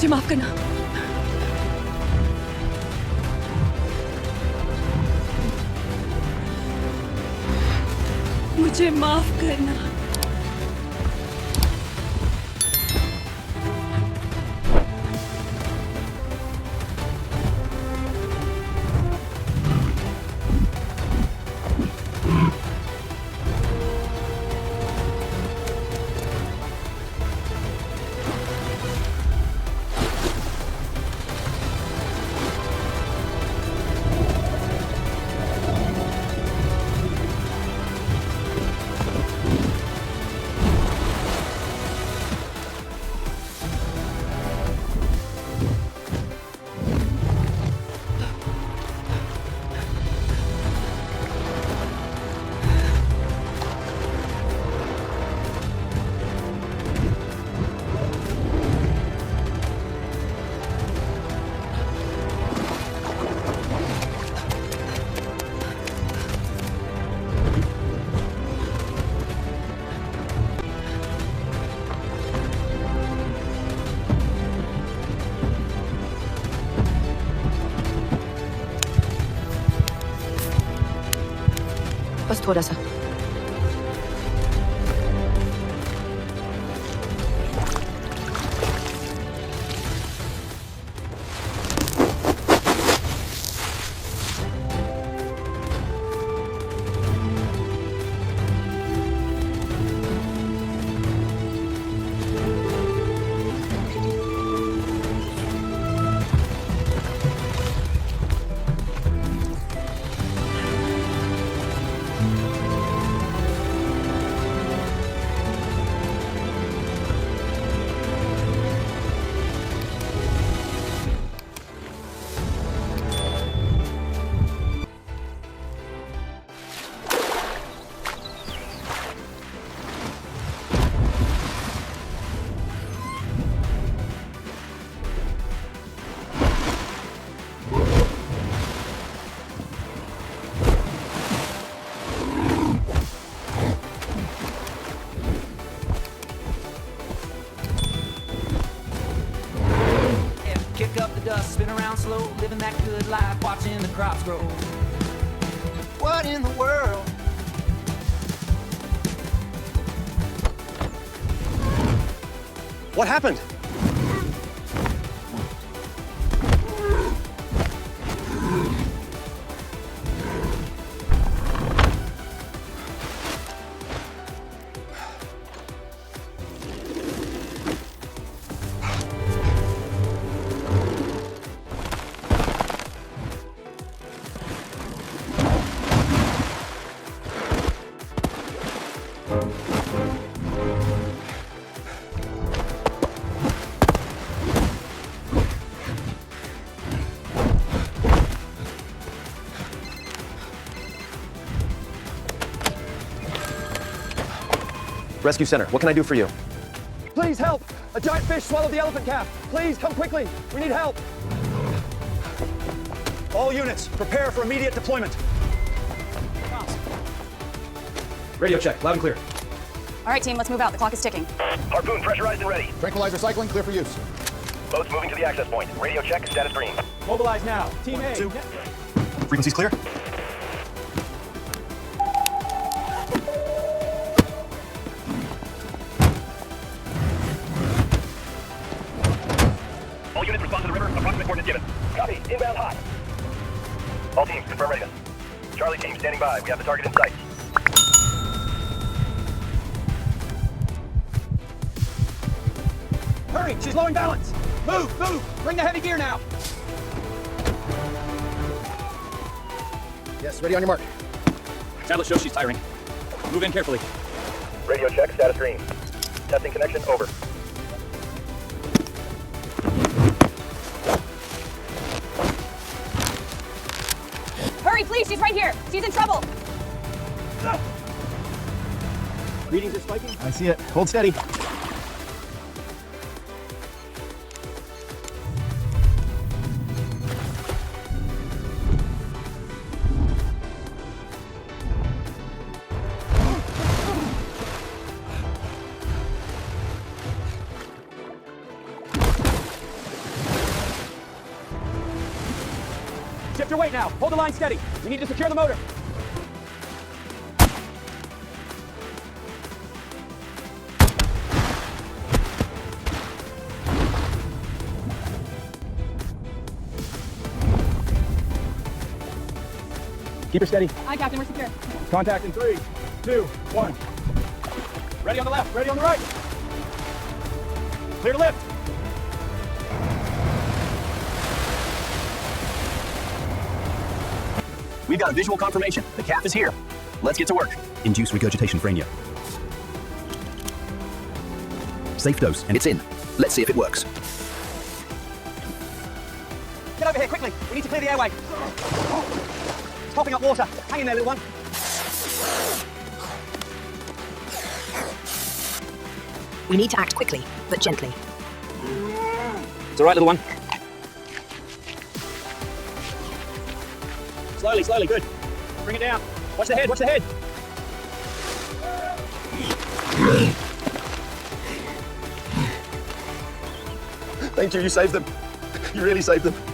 मुझे माफ करना। मुझे माफ करना। बस थोड़ा सा। Kick up the dust, spin around slow, living that good life, watching the crops grow. What in the world? What happened? Rescue Center, what can I do for you? Please help! A giant fish swallowed the elephant calf. Please come quickly. We need help. All units, prepare for immediate deployment. Radio check, loud and clear. All right, team, let's move out. The clock is ticking. Harpoon pressurized and ready. Tranquilizer cycling, clear for use. Boats moving to the access point. Radio check, status green. Mobilize now. Team A. Two. Frequency's clear. All units respond to the river. Approximate coordinates given. Copy. Inbound hot. All teams, confirm readiness. Charlie team, standing by. We have the target in sight. Hurry! She's lowering balance. Move! Move! Bring the heavy gear now. Yes, ready on your mark. Tablet shows she's tiring. Move in carefully. Radio check, status green. Testing connection, over. Hurry, please, she's right here. She's in trouble. Readings are spiking. I see it. Hold steady. your weight now. Hold the line steady. We need to secure the motor. Keep her steady. Aye, Captain, we're secure. Contact in 3, 2, 1. Ready on the left, ready on the right. Clear to lift. We've got a visual confirmation. The calf is here. Let's get to work. Induce regurgitation frenia. Safe dose, and it's in. Let's see if it works. Get over here quickly. We need to clear the airway. It's coughing up water. Hang in there, little one. We need to act quickly, but gently. It's all right, little one. Slowly, slowly, good. Bring it down. Watch the head, watch the head. Thank you, you saved them. You really saved them.